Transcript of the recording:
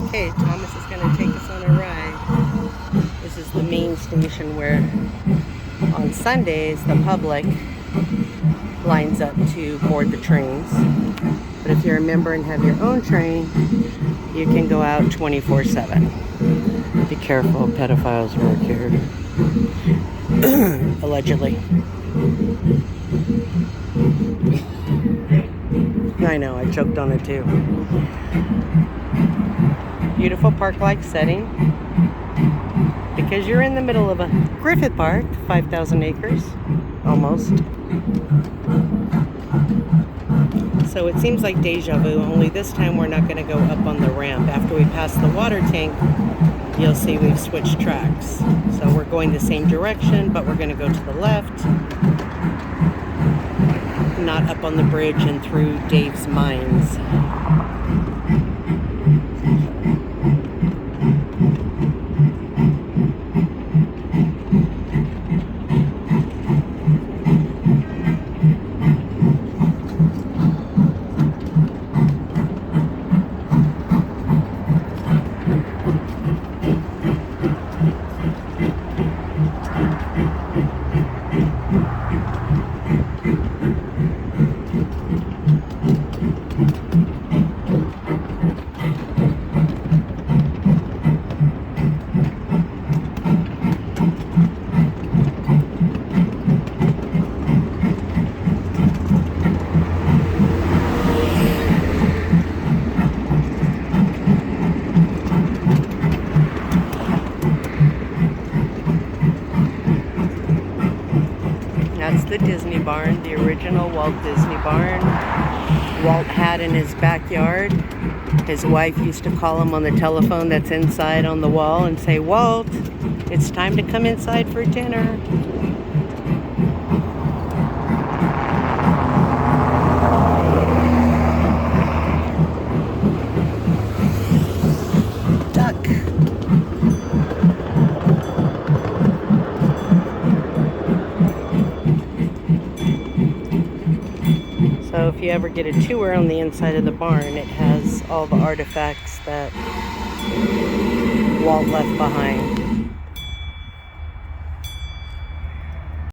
Okay, Thomas is going to take us on a ride. This is the main station where on Sundays the public lines up to board the trains. But if you're a member and have your own train, you can go out 24/7. Be careful, pedophiles work here. Allegedly. I know, I choked on it too. Beautiful park-like setting. Because you're in the middle of a Griffith Park, 5,000 acres, almost. So it seems like deja vu, only this time we're not going to go up on the ramp. After we pass the water tank, you'll see we've switched tracks. So we're going the same direction, but we're going to go to the left. Not up on the bridge and through Dave's Mines. That's the Disney barn, the original Walt Disney barn. Walt had in his backyard. His wife used to call him on the telephone that's inside on the wall and say, "Walt, it's time to come inside for dinner." Duck. So if you ever get a tour on the inside of the barn, it has all the artifacts that Walt left behind.